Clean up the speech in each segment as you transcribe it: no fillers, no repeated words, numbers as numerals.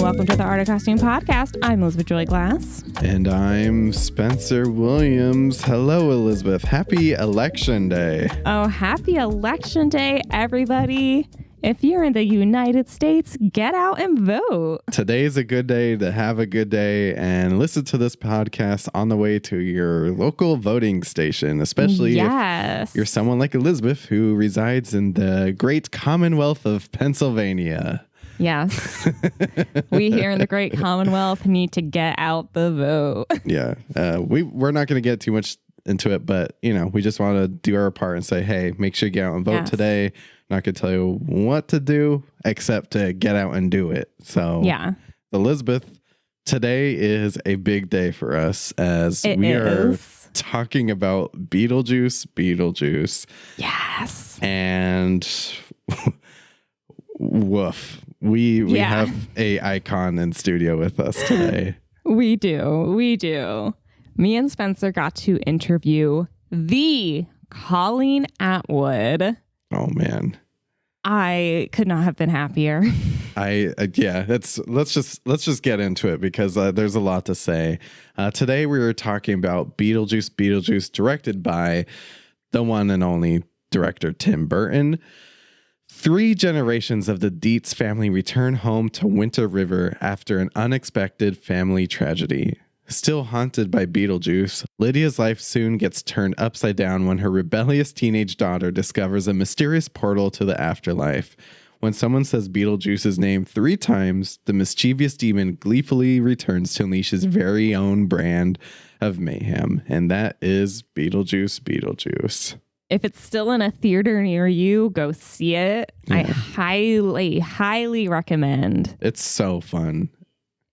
welcome to the Art of Costume podcast. I'm Elizabeth Joy Glass. And I'm Spencer Williams. Hello, Elizabeth. Happy Election Day. Oh, happy Election Day, everybody. If you're in the United States, get out and vote. Today's a good day to have a good day and listen to this podcast on the way to your local voting station, especially if you're someone like Elizabeth who resides in the great Commonwealth of Pennsylvania. Yes. We here in the great Commonwealth need to get out the vote. Yeah. We're not going to get too much into it, but, we just want to do our part and say, hey, make sure you get out and vote today. Not going to tell you what to do except to get out and do it. So, Elizabeth, today is a big day for us as we are talking about Beetlejuice. Yes. And woof. We have a icon in studio with us today. We do. Me and Spencer got to interview the Colleen Atwood. Oh man, I could not have been happier. Let's just get into it because there's a lot to say. Today we were talking about Beetlejuice, directed by the one and only director Tim Burton. 3 generations of the Deetz family return home to Winter River after an unexpected family tragedy. Still haunted by Beetlejuice, Lydia's life soon gets turned upside down when her rebellious teenage daughter discovers a mysterious portal to the afterlife. When someone says Beetlejuice's name 3 times, the mischievous demon gleefully returns to unleash his very own brand of mayhem, and that is Beetlejuice. If it's still in a theater near you, go see it. Yeah. I highly recommend. It's so fun.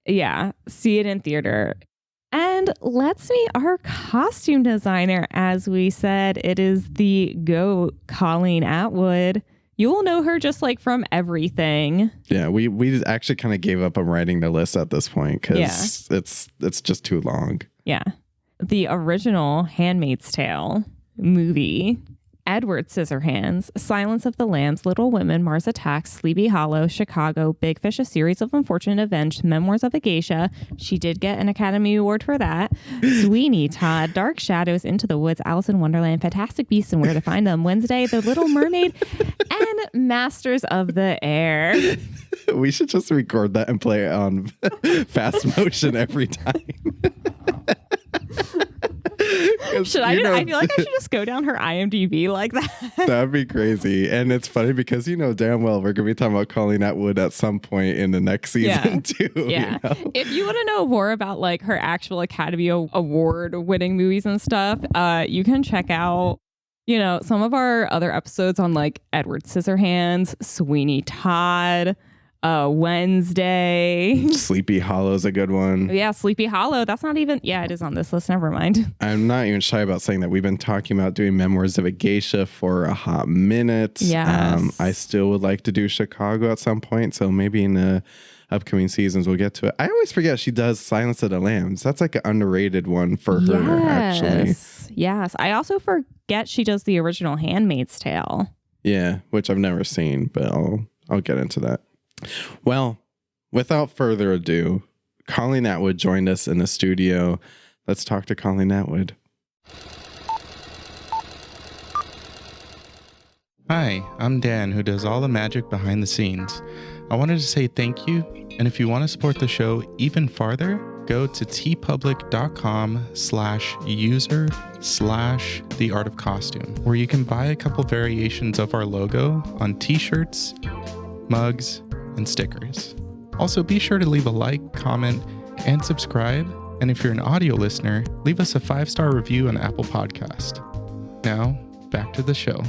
Yeah, see it in theater. And let's meet our costume designer. As we said, it is the GOAT, Colleen Atwood. You will know her just like from everything. Yeah, we actually kind of gave up on writing the list at this point because it's just too long. Yeah. The original Handmaid's Tale movie, Edward Scissorhands, Silence of the Lambs, Little Women, Mars Attacks, Sleepy Hollow, Chicago, Big Fish, A Series of Unfortunate Events, Memoirs of a Geisha. She did get an Academy Award for that. Sweeney Todd, Dark Shadows, Into the Woods, Alice in Wonderland, Fantastic Beasts and Where to Find Them, Wednesday, The Little Mermaid, and Masters of the Air. We should just record that and play it on fast motion every time. I feel like I should just go down her IMDb like that. That'd be crazy. And it's funny because damn well we're going to be talking about Colleen Atwood at some point in the next season too. Yeah. If you want to know more about like her actual Academy Award winning movies and stuff, you can check out, some of our other episodes on like Edward Scissorhands, Sweeney Todd, Wednesday. Sleepy Hollow is a good one. Yeah, Sleepy Hollow. That's not even... Yeah, it is on this list. Never mind. I'm not even shy about saying that we've been talking about doing Memoirs of a Geisha for a hot minute. Yes. I still would like to do Chicago at some point, so maybe in the upcoming seasons we'll get to it. I always forget she does Silence of the Lambs. That's like an underrated one for her, actually. Yes. I also forget she does the original Handmaid's Tale. Yeah, which I've never seen, but I'll get into that. Well, without further ado, Colleen Atwood joined us in the studio. Let's talk to Colleen Atwood. Hi, I'm Dan, who does all the magic behind the scenes. I wanted to say thank you, and if you want to support the show even farther, go to tpublic.com/user/theartofcostume, where you can buy a couple variations of our logo on t-shirts, mugs, and stickers. Also, be sure to leave a like, comment, and subscribe. And if you're an audio listener, leave us a 5-star review on Apple Podcast. Now, back to the show.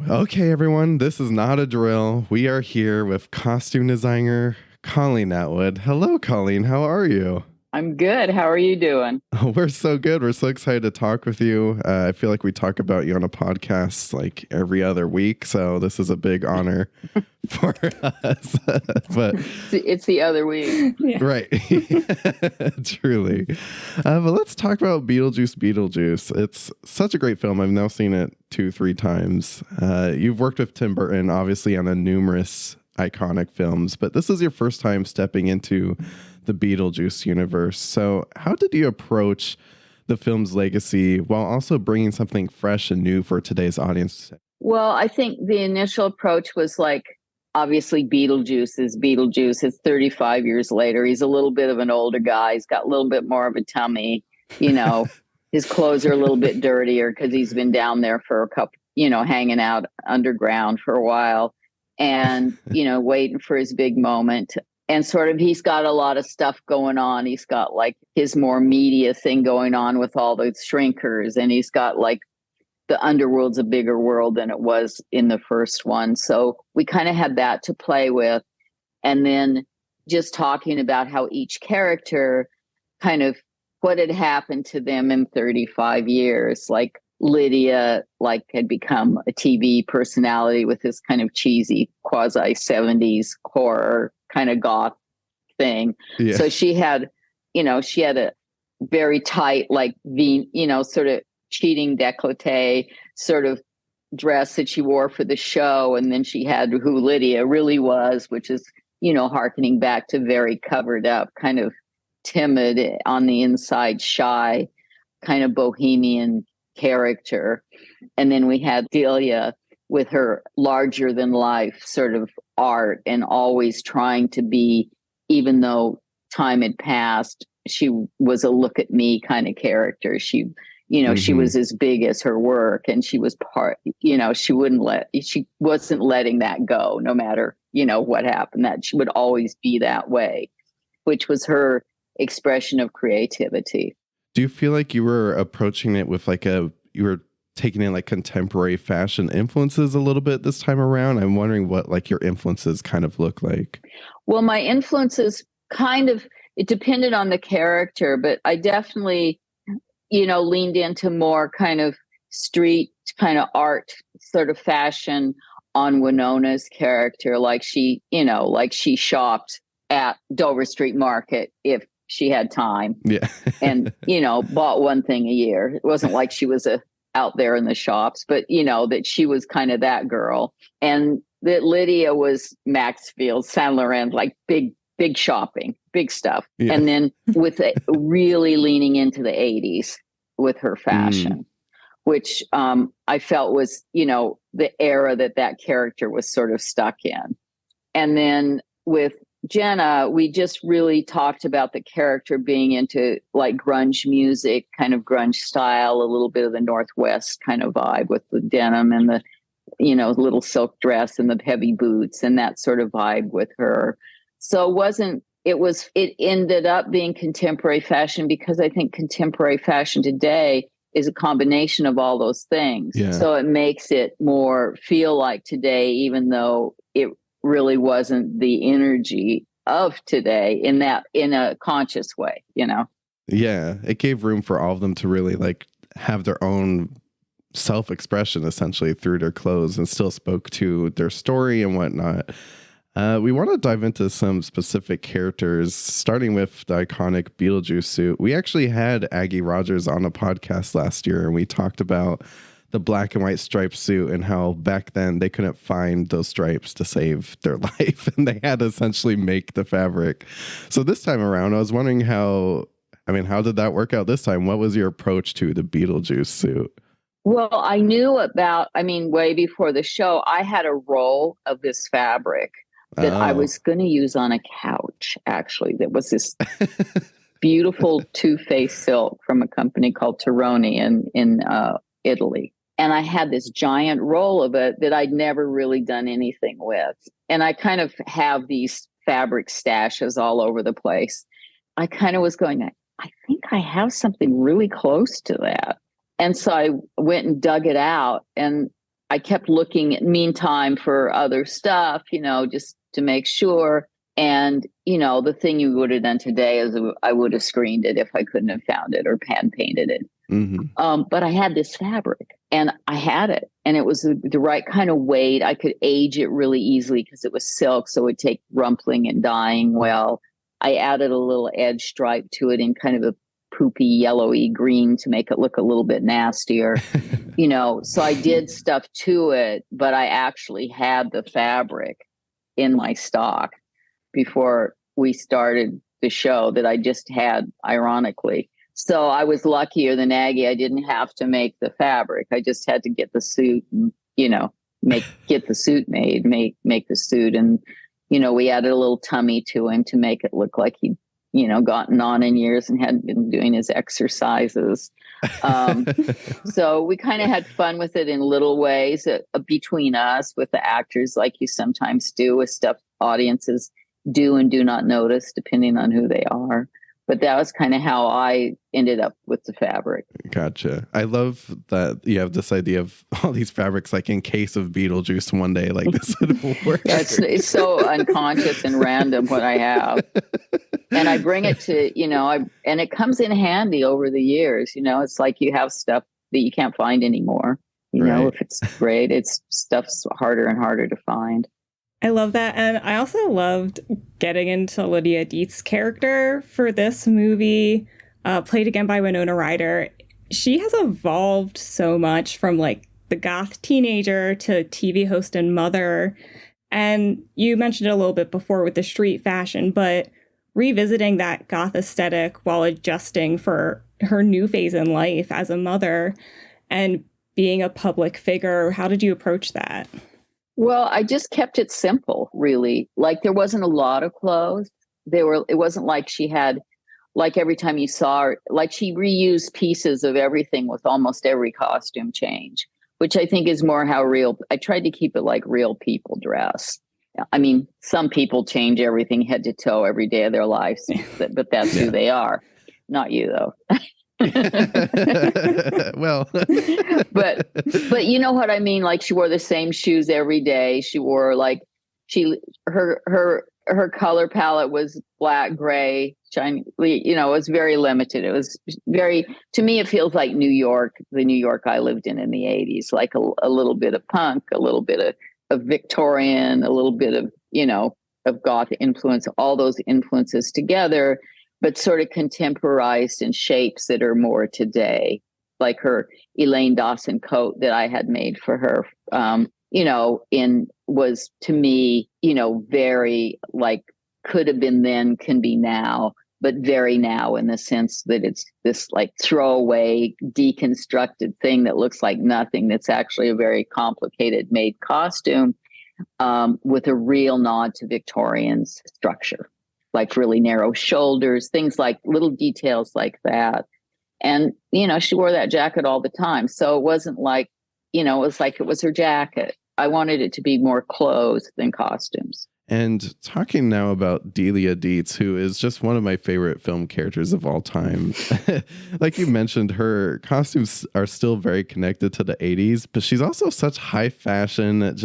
Okay, everyone, this is not a drill. We are here with costume designer Colleen Atwood. Hello, Colleen. How are you? I'm good. How are you doing? Oh, we're so good. We're so excited to talk with you. I feel like we talk about you on a podcast like every other week, so this is a big honor for us. But It's the other week. Yeah. right, truly. But let's talk about Beetlejuice. It's such a great film. I've now seen it 2-3 times. You've worked with Tim Burton, obviously, on numerous iconic films, but this is your first time stepping into the Beetlejuice universe. So how did you approach the film's legacy while also bringing something fresh and new for today's audience? Well, I think the initial approach was like, obviously Beetlejuice is Beetlejuice. It's 35 years later. He's a little bit of an older guy. He's got a little bit more of a tummy. His clothes are a little bit dirtier because he's been down there for a couple, hanging out underground for a while and, waiting for his big moment. And sort of, he's got a lot of stuff going on. He's got like his more media thing going on with all the shrinkers. And he's got like the underworld's a bigger world than it was in the first one. So we kind of had that to play with. And then just talking about how each character kind of what had happened to them in 35 years. Like Lydia, had become a TV personality with this kind of cheesy quasi 70s horror kind of goth thing. Yeah. So she had a very tight, sort of cheating décolleté sort of dress that she wore for the show. And then she had who Lydia really was, which is, hearkening back to very covered up, kind of timid on the inside, shy, kind of bohemian character. And then we had Delia with her larger than life sort of art and always trying to be, even though time had passed, she was a look at me kind of character. She, she was as big as her work and she was she wasn't letting that go no matter, what happened, that she would always be that way, which was her expression of creativity. Do you feel like you were approaching it with you were taking in contemporary fashion influences a little bit this time around? I'm wondering what your influences kind of look like. Well, my influences it depended on the character, but I definitely, leaned into more kind of street kind of art sort of fashion on Winona's character. She shopped at Dover Street Market if she had time. Yeah. And, bought one thing a year. It wasn't like she was out there in the shops, but that she was kind of that girl. And that Lydia was Maxfield, Saint Laurent, big shopping, big stuff. Yeah. And then with really leaning into the 80s with her fashion, which I felt was, the era that character was sort of stuck in. And then with Jenna, we just really talked about the character being into grunge music, kind of grunge style, a little bit of the Northwest kind of vibe with the denim and the, little silk dress and the heavy boots and that sort of vibe with her. So it ended up being contemporary fashion because I think contemporary fashion today is a combination of all those things. Yeah. So it makes it more feel like today, even though it really wasn't the energy of today in a conscious way, Yeah, it gave room for all of them to really have their own self-expression essentially through their clothes and still spoke to their story and whatnot. We want to dive into some specific characters, starting with the iconic Beetlejuice suit. We actually had Aggie Rogers on a podcast last year, and we talked about the black and white striped suit and how back then they couldn't find those stripes to save their life, and they had to essentially make the fabric. So this time around, I was wondering how did that work out this time? What was your approach to the Beetlejuice suit? Well, I knew way before the show, I had a roll of this fabric that I was going to use on a couch, actually. That was this beautiful two-faced silk from a company called Tironi in Italy. And I had this giant roll of it that I'd never really done anything with. And I kind of have these fabric stashes all over the place. I kind of was going, I think I have something really close to that. And so I went and dug it out, and I kept looking at meantime for other stuff, just to make sure. And, the thing you would have done today is I would have screened it if I couldn't have found it or hand painted it. But I had this fabric and I had it, and it was the right kind of weight. I could age it really easily because it was silk, so it would take rumpling and dyeing well. I added a little edge stripe to it in kind of a poopy yellowy green to make it look a little bit nastier. So I did stuff to it, but I actually had the fabric in my stock before we started the show that I just had, ironically. So I was luckier than Aggie. I didn't have to make the fabric. I just had to get the suit and, get the suit made, make the suit. And, we added a little tummy to him to make it look like he'd, gotten on in years and hadn't been doing his exercises. So we kind of had fun with it in little ways between us with the actors, like you sometimes do with stuff audiences do and do not notice, depending on who they are. But that was kind of how I ended up with the fabric. Gotcha. I love that you have this idea of all these fabrics, like in case of Beetlejuice one day, like this would work. It's so unconscious and random what I have. And I bring it to, and it comes in handy over the years. It's like you have stuff that you can't find anymore. If it's great, it's stuff's harder and harder to find. I love that. And I also loved getting into Lydia Deetz's character for this movie, played again by Winona Ryder. She has evolved so much from like the goth teenager to TV host and mother. And you mentioned it a little bit before with the street fashion, but revisiting that goth aesthetic while adjusting for her new phase in life as a mother and being a public figure, how did you approach that? Well, I just kept it simple, really. Like there wasn't a lot of clothes. It wasn't like she had, like every time you saw her, like she reused pieces of everything with almost every costume change, which I think is more how I tried to keep it like real people dress. I mean, some people change everything head to toe every day of their lives, but that's who they are. Not you, though. Well, but you know what I mean? Like she wore the same shoes every day. She wore like her color palette was black, gray, shiny. It was very limited. It was very, to me, it feels like New York, the New York I lived in the 80s, like a little bit of punk, a little bit of Victorian, a little bit of, of goth influence, all those influences together, but sort of contemporized in shapes that are more today, like her Elaine Dawson coat that I had made for her, was to me, very like could have been then, can be now, but very now in the sense that it's this like throwaway, deconstructed thing that looks like nothing. That's actually a very complicated made costume with a real nod to Victorian structure, like really narrow shoulders, things like little details like that. And, she wore that jacket all the time. So it wasn't like, it was like it was her jacket. I wanted it to be more clothes than costumes. And talking now about Delia Deetz, who is just one of my favorite film characters of all time. Like you mentioned, her costumes are still very connected to the 80s, but she's also such high fashion.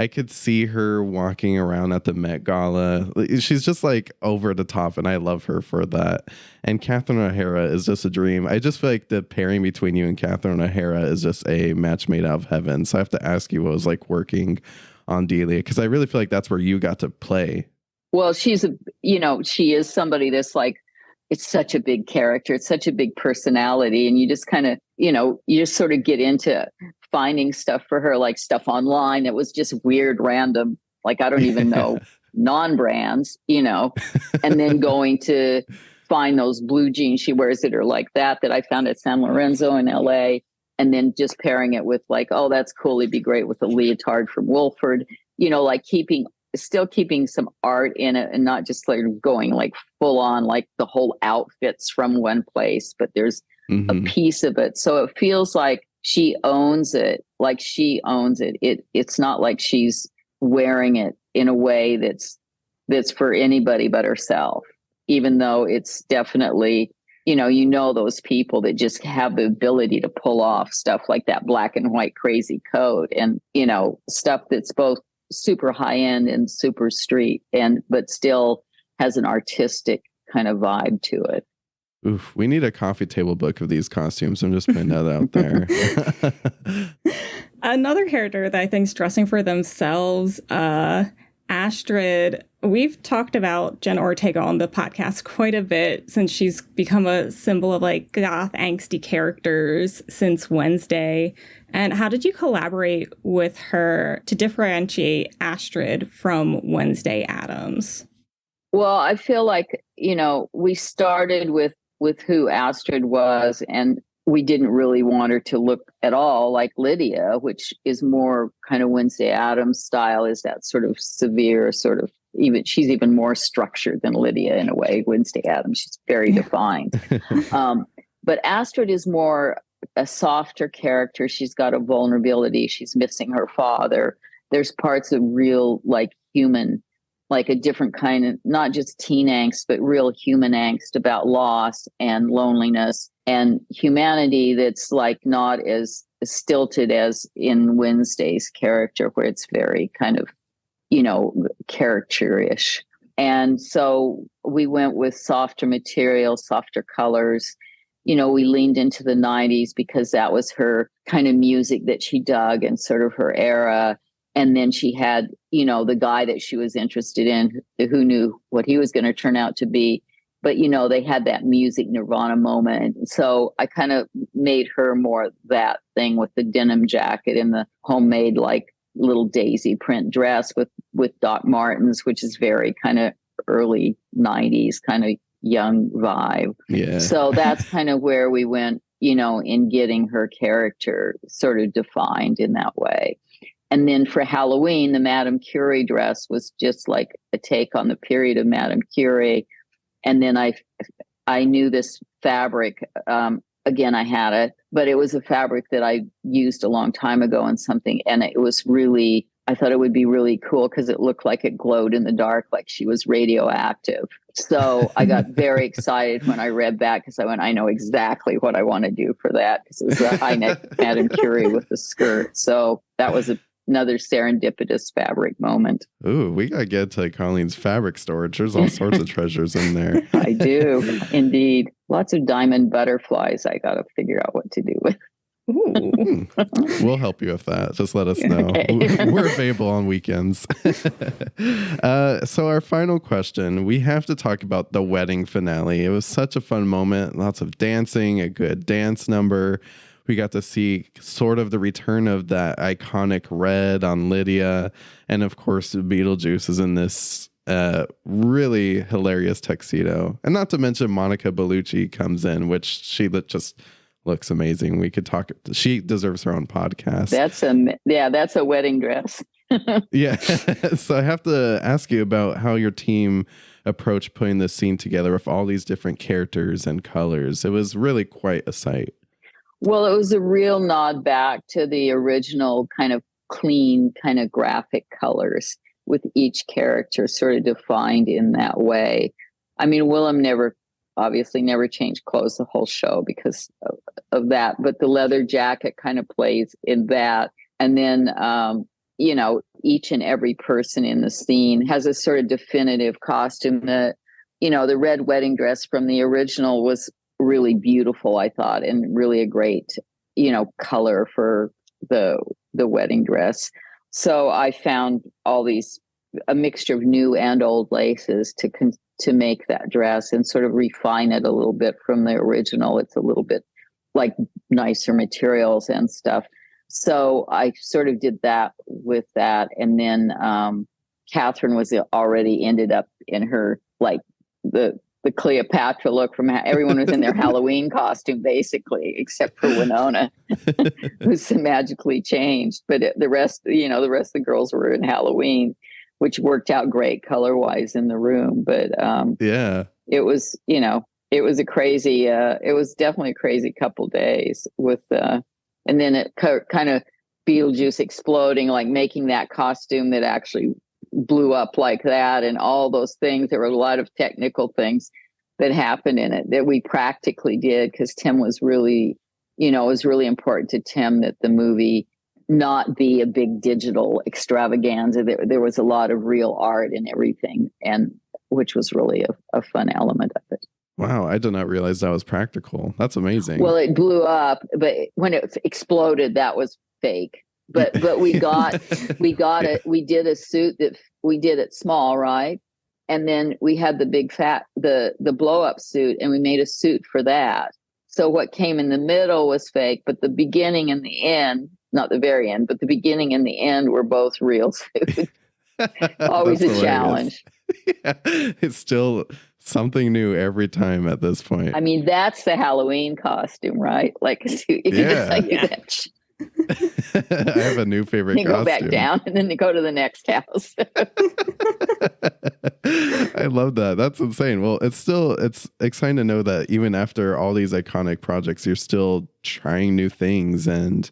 I could see her walking around at the Met Gala. She's just like over the top, and I love her for that. And Catherine O'Hara is just a dream. I just feel like the pairing between you and Catherine O'Hara is just a match made out of heaven. So I have to ask you what it was like working on Delia, because I really feel like that's where you got to play. Well, she is somebody that's like, it's such a big character. It's such a big personality. And you just kind of, you just sort of get into finding stuff for her, like stuff online. It was just weird, random, like, I don't even know, non-brands, and then going to find those blue jeans she wears that are like that I found at San Lorenzo in LA. And then just pairing it with like, oh, that's cool. It'd be great with a leotard from Wolford, like still keeping some art in it and not just like going like full on, like the whole outfits from one place, but there's a piece of it. So it feels like she owns it. Like she owns it. It's not like she's wearing it in a way that's for anybody but herself, even though it's definitely, those people that just have the ability to pull off stuff like that black and white crazy coat and, stuff that's both super high end and super street, but still has an artistic kind of vibe to it. Oof, we need a coffee table book of these costumes. I'm just putting that out there. Another character that I think is dressing for themselves, Astrid. We've talked about Jen Ortega on the podcast quite a bit since she's become a symbol of like goth angsty characters since Wednesday. And how did you collaborate with her to differentiate Astrid from Wednesday Addams? Well, I feel like, we started with who Astrid was, and we didn't really want her to look at all like Lydia, which is more kind of Wednesday Addams style, is that sort of severe, sort of she's even more structured than Lydia in a way. Wednesday Addams, she's very defined. But Astrid is more a softer character. She's got a vulnerability. She's missing her father. There's parts of real, like, human, like a different kind of, not just teen angst, but real human angst about loss and loneliness and humanity that's like not as stilted as in Wednesday's character, where it's very kind of, character-ish. And so we went with softer material, softer colors. We leaned into the 90s because that was her kind of music that she dug and sort of her era. And then she had, the guy that she was interested in, who knew what he was going to turn out to be. But, they had that music Nirvana moment. So I kind of made her more that thing with the denim jacket and the homemade, like, little daisy print dress with Doc Martens, which is very kind of early 90s kind of young vibe. Yeah. So that's kind of where we went, in getting her character sort of defined in that way. And then for Halloween, the Madame Curie dress was just like a take on the period of Madame Curie. And then I knew this fabric. Again, I had it, but it was a fabric that I used a long time ago in something. And it was really, I thought it would be really cool because it looked like it glowed in the dark, like she was radioactive. So I got very excited when I read that, because I went, I know exactly what I want to do for that, because it was a high neck Madame Curie with the skirt. So that was another serendipitous fabric moment. Ooh, we got to get to Colleen's fabric storage. There's all sorts of treasures in there. I do, indeed. Lots of diamond butterflies I got to figure out what to do with. We'll help you with that. Just let us know. We're available on weekends. So our final question, we have to talk about the wedding finale. It was such a fun moment. Lots of dancing, a good dance number. We got to see sort of the return of that iconic red on Lydia. And of course, Beetlejuice is in this really hilarious tuxedo. And not to mention Monica Bellucci comes in, which she just looks amazing. We could talk. She deserves her own podcast. That's a wedding dress. Yeah. So I have to ask you about how your team approached putting this scene together with all these different characters and colors. It was really quite a sight. Well, it was a real nod back to the original kind of clean, kind of graphic colors, with each character sort of defined in that way. I mean, Willem obviously never changed clothes the whole show because of that, but the leather jacket kind of plays in that. And then, each and every person in the scene has a sort of definitive costume. The red wedding dress from the original was really beautiful, I thought, and really a great, color for the wedding dress. So I found a mixture of new and old laces to make that dress and sort of refine it a little bit from the original. It's a little bit like nicer materials and stuff. So I sort of did that with that. And then Catherine was already ended up in her, like, the Cleopatra look from everyone was in their Halloween costume, basically, except for Winona, who's magically changed. But the rest of the girls were in Halloween, which worked out great color wise in the room. But it was, it was it was definitely a crazy couple days with, and then it kind of Beetlejuice exploding, like making that costume that actually blew up like that, and all those things. There were a lot of technical things that happened in it that we practically did, because Tim was really, it was really important to Tim that the movie not be a big digital extravaganza. There was a lot of real art and everything, and which was really a fun element of it. Wow, I did not realize that was practical. That's amazing. Well, it blew up, but when it exploded, that was fake. But we got it. We did a suit that we did it small, right? And then we had the big the blow up suit, and we made a suit for that. So what came in the middle was fake, but the beginning and the end, not the very end, but the beginning and the end were both real suits. Always a challenge. Yeah, it's still something new every time at this point. I mean, that's the Halloween costume, right? Like a suit. I have a new favorite costume. Go back down and then they go to the next house. I love that. That's insane. Well, it's exciting to know that even after all these iconic projects, you're still trying new things and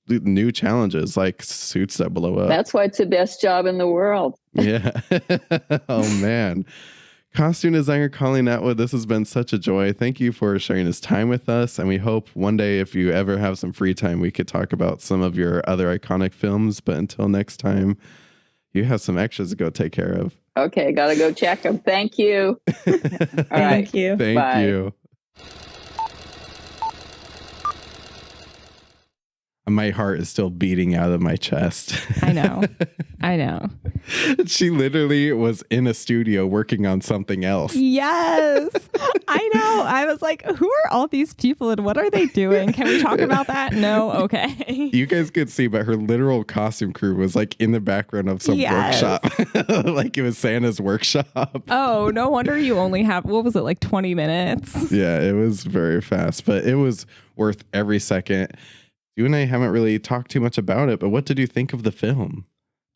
new challenges, like suits that blow up. That's why it's the best job in the world. Yeah. Oh man. Costume designer Colleen Atwood, this has been such a joy. Thank you for sharing this time with us. And we hope one day, if you ever have some free time, we could talk about some of your other iconic films. But until next time, you have some extras to go take care of. Okay, gotta go check them. Thank you. All right. Thank you. Thank Bye. you. My heart is still beating out of my chest. I know. She literally was in a studio working on something else. Yes. I know. I was like, who are all these people and what are they doing? Can we talk about that? No? Okay. You guys could see, but her literal costume crew was like in the background of some workshop. Like it was Santa's workshop. Oh, no wonder you only have, what was it, like 20 minutes? Yeah, it was very fast, but it was worth every second. You and I haven't really talked too much about it, but what did you think of the film?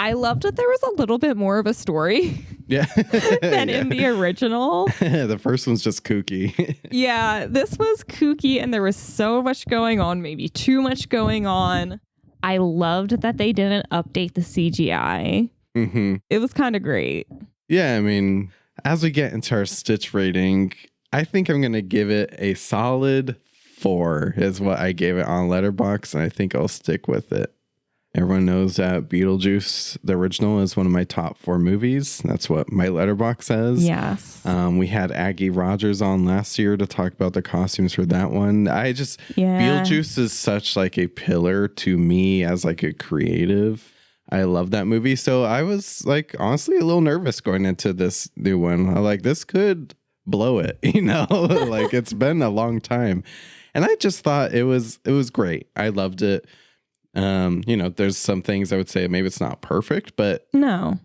I loved that there was a little bit more of a story than in the original. The first one's just kooky. Yeah, this was kooky and there was so much going on, maybe too much going on. I loved that they didn't update the CGI. Mm-hmm. It was kind of great. Yeah, I mean, as we get into our Stitch rating, I think I'm going to give it a solid 4 is what I gave it on Letterboxd, and I think I'll stick with it. Everyone knows that Beetlejuice, the original, is one of my top 4 movies. That's what my Letterboxd says. Yes. We had Aggie Rogers on last year to talk about the costumes for that one. Beetlejuice is such like a pillar to me as like a creative. I love that movie. So I was like, honestly, a little nervous going into this new one. I'm like, this could blow it, like it's been a long time. And I just thought it was great. I loved it. There's some things I would say maybe it's not perfect, but no,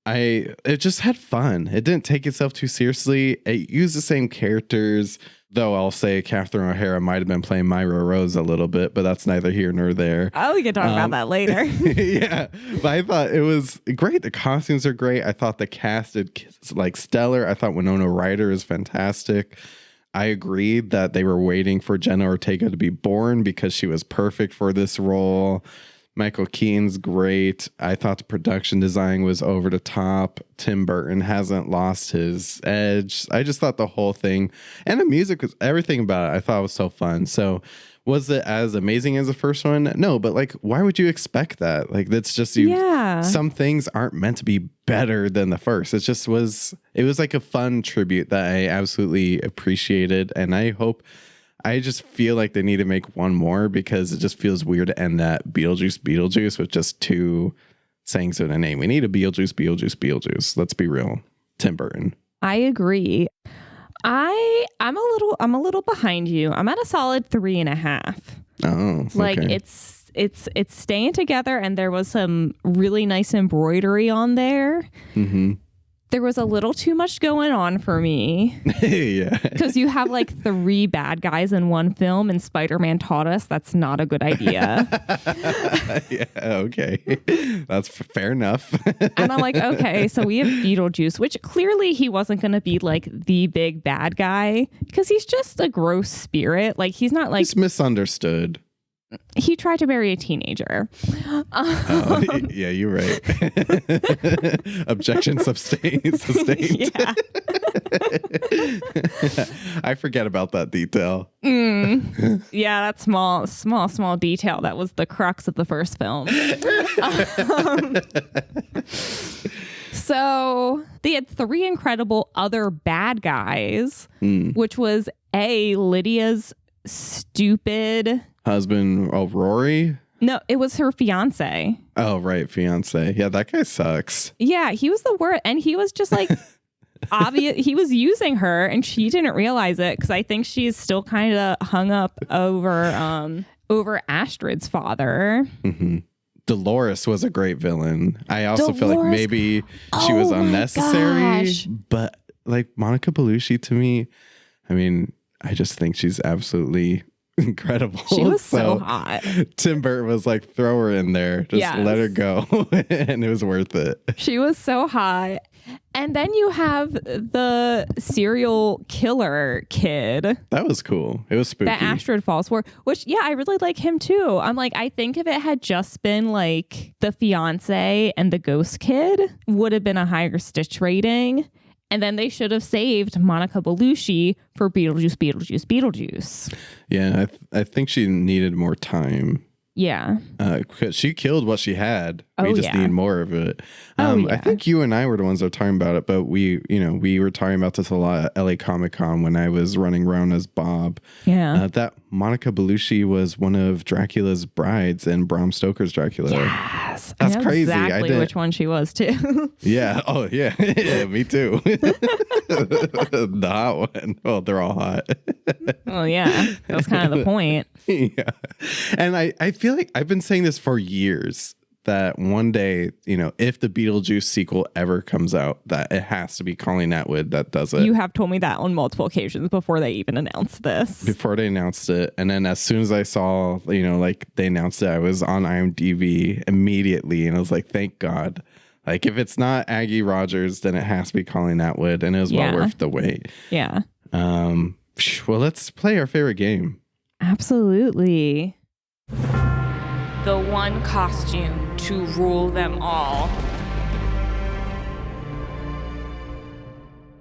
it just had fun. It didn't take itself too seriously. It used the same characters, though I'll say Catherine O'Hara might have been playing Myra Rose a little bit, but that's neither here nor there. Oh, we can talk about that later. Yeah, but I thought it was great. The costumes are great. I thought the cast is like stellar. I thought Winona Ryder is fantastic. I agreed that they were waiting for Jenna Ortega to be born because she was perfect for this role. Michael Keaton's great. I thought the production design was over the top. Tim Burton hasn't lost his edge. I just thought the whole thing and the music was everything about it. I thought was so fun. So was it as amazing as the first one? No, but like, why would you expect that? Like, that's just you. Yeah. Some things aren't meant to be better than the first. It was like a fun tribute that I absolutely appreciated. And I just feel like they need to make one more because it just feels weird to end that Beetlejuice with just 2 sayings in a name. We need a Beetlejuice. Let's be real. Tim Burton. I agree. I'm a little behind you. I'm at a solid 3.5. Oh, okay. Like it's staying together, and there was some really nice embroidery on there. Mm-hmm. There was a little too much going on for me. Yeah. Because you have like 3 bad guys in one film, and Spider-Man taught us that's not a good idea. Yeah, okay. That's fair enough. And I'm like, okay, so we have Beetlejuice, which clearly he wasn't going to be like the big bad guy because he's just a gross spirit. Like he's not like... He's misunderstood. he tried to marry a teenager. Oh, yeah, you're right. Objection sustained. Yeah. I forget about that detail. Yeah, that small detail that was the crux of the first film. So they had 3 incredible other bad guys, which was Lydia's stupid husband. Oh, Rory. No, it was her fiance. Oh, right, fiance. Yeah, that guy sucks. Yeah, he was the worst, and he was just like obvious. He was using her, and she didn't realize it because I think she's still kind of hung up over Astrid's father. Mm-hmm. Dolores was a great villain. I also feel like maybe she was unnecessary, but like Monica Bellucci to me, I mean, I just think she's absolutely incredible. She was so hot. Tim Burton was like, throw her in there. Just let her go. And it was worth it. She was so hot. And then you have the serial killer kid. That was cool. It was spooky. That Astrid falls for, which, yeah, I really like him too. I'm like, I think if it had just been like the fiance and the ghost kid, would have been a higher Stitch rating. And then they should have saved Monica Bellucci for Beetlejuice. Yeah, I think she needed more time. Yeah. Because she killed what she had. We just need more of it. I think you and I were the ones that were talking about it, but we were talking about this a lot at LA Comic Con when I was running around as Bob. Yeah. That Monica Bellucci was one of Dracula's brides in Bram Stoker's Dracula. Yes. That's I know crazy. Exactly which one she was too. Yeah. Oh, yeah. Yeah, me too. The hot one. Well, they're all hot. Well, yeah. That's kind of the point. Yeah. And I feel like I've been saying this for years that one day, if the Beetlejuice sequel ever comes out, that it has to be Colleen Atwood that does it. You have told me that on multiple occasions before they even announced this. Before they announced it. And then as soon as I saw, like they announced it, I was on IMDb immediately and I was like, thank God. Like if it's not Aggie Rogers, then it has to be Colleen Atwood, and it was well worth the wait. Yeah. Well, let's play our favorite game. Absolutely. The one costume to rule them all.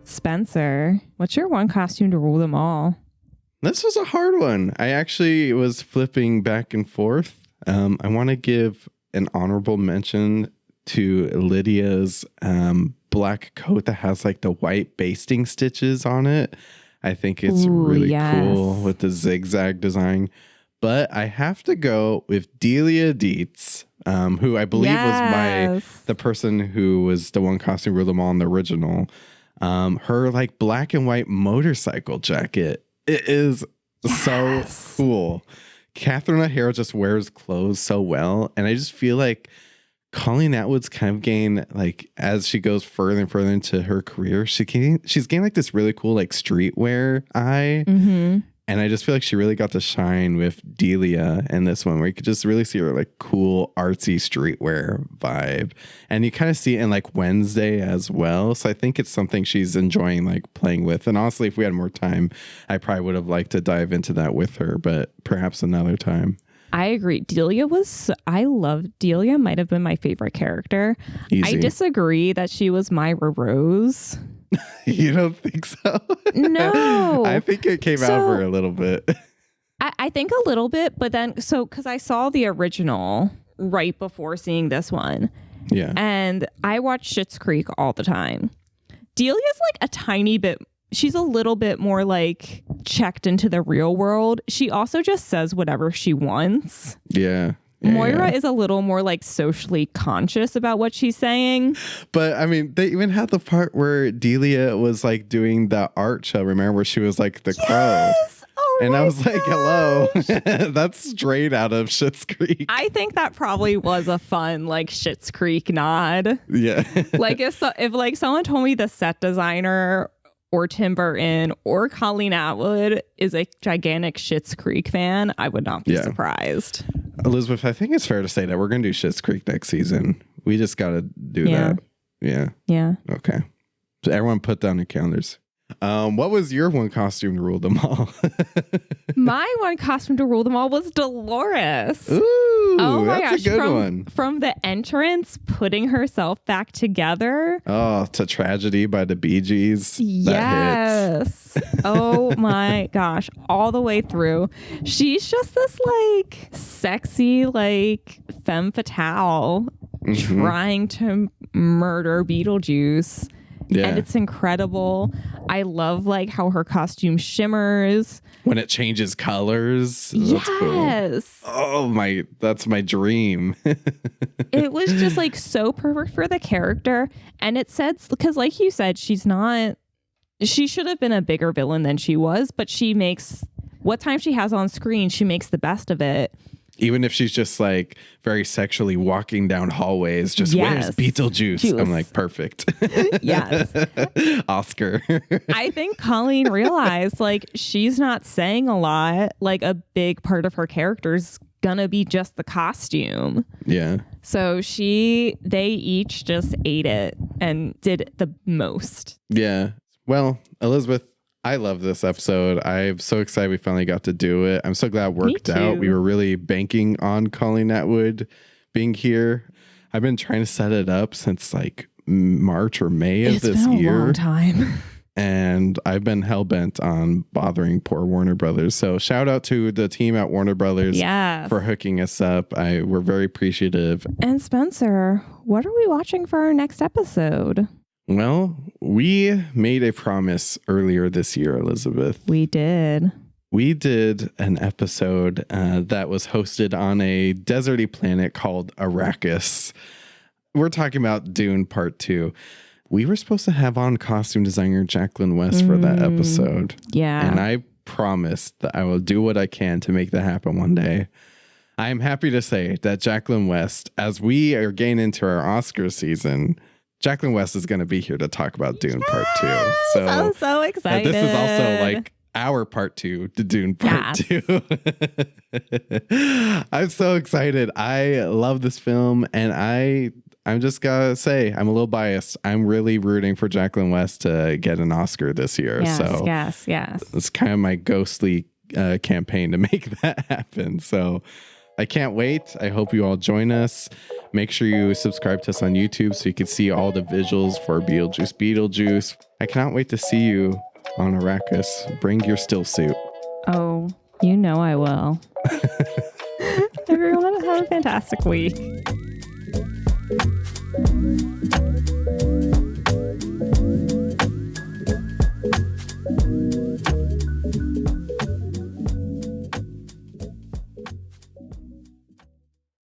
Spencer, what's your one costume to rule them all? This was a hard one. I actually was flipping back and forth. I want to give an honorable mention to Lydia's black coat that has like the white basting stitches on it. I think it's really cool with the zigzag design. But I have to go with Delia Deetz, who I believe was the person who was the one costume rule them all in the original. Her like black and white motorcycle jacket. It is so cool. Catherine O'Hara just wears clothes so well. And I just feel like Colleen Atwood's kind of gained, like, as she goes further and further into her career, she's gained like this really cool like streetwear eye. Mm-hmm. And I just feel like she really got to shine with Delia in this one, where you could just really see her like cool artsy streetwear vibe. And you kind of see it in like Wednesday as well. So I think it's something she's enjoying like playing with. And honestly, if we had more time, I probably would have liked to dive into that with her, but perhaps another time. I agree. I love Delia. Might have been my favorite character. Easy. I disagree that she was Myra Rose. You don't think so? No. I think it came out for a little bit. I think a little bit, but then, because I saw the original right before seeing this one. Yeah. And I watch Schitt's Creek all the time. Delia's like a tiny bit, she's a little bit more like checked into the real world. She also just says whatever she wants. Yeah. Moira is a little more like socially conscious about what she's saying. But I mean, they even had the part where Delia was like doing the art show. Remember where she was like the crow? Oh, and I was like, hello. That's straight out of Schitt's Creek. I think that probably was a fun like Schitt's Creek nod. Yeah. Like if like someone told me the set designer or Tim Burton or Colleen Atwood is a gigantic Schitt's Creek fan, I would not be surprised. Elizabeth, I think it's fair to say that we're going to do Schitt's Creek next season. We just got to do that. Yeah. Yeah. Okay. So everyone put down your calendars. What was your one costume to rule them all? My one costume to rule them all was Dolores. Ooh, Oh my that's gosh, a good one. From the entrance, putting herself back together. Oh, to Tragedy by the Bee Gees. That hits. Yes. Oh my gosh. All the way through. She's just this like sexy, like femme fatale trying to murder Beetlejuice. Yeah. And it's incredible. I love like how her costume shimmers. When it changes colors. That's cool. Yes. Oh that's my dream. It was just like so perfect for the character. And it said, because like you said, she should have been a bigger villain than she was, but she makes what time she has on screen, she makes the best of it. Even if she's just like very sexually walking down hallways, just where's Beetlejuice? Juice. I'm like, perfect. Yes. Oscar. I think Colleen realized like she's not saying a lot. Like a big part of her character's gonna be just the costume. Yeah. So they each just ate it and did the most. Yeah. Well, Elizabeth, I love this episode. I'm so excited we finally got to do it. I'm so glad it worked out. We were really banking on Colleen Atwood being here. I've been trying to set it up since like March or May of this year. It's been a long time. And I've been hell-bent on bothering poor Warner Brothers. So shout out to the team at Warner Brothers for hooking us up. We're very appreciative. And Spencer, what are we watching for our next episode? Well, we made a promise earlier this year, Elizabeth. We did. We did an episode that was hosted on a deserty planet called Arrakis. We're talking about Dune Part 2. We were supposed to have on costume designer Jacqueline West for that episode. Yeah. And I promised that I will do what I can to make that happen one day. I am happy to say that Jacqueline West, as we are getting into our Oscar season, Jacqueline West is going to be here to talk about Dune Part 2. So I'm so excited. This is also like our Part 2 to Dune Part 2. I'm so excited. I love this film, and I'm just gotta say, I'm a little biased. I'm really rooting for Jacqueline West to get an Oscar this year. Yes. It's kind of my ghostly campaign to make that happen. So I can't wait. I hope you all join us. Make sure you subscribe to us on YouTube so you can see all the visuals for Beetlejuice. I cannot wait to see you on Arrakis. Bring your still suit. Oh, you know I will. Everyone, have a fantastic week.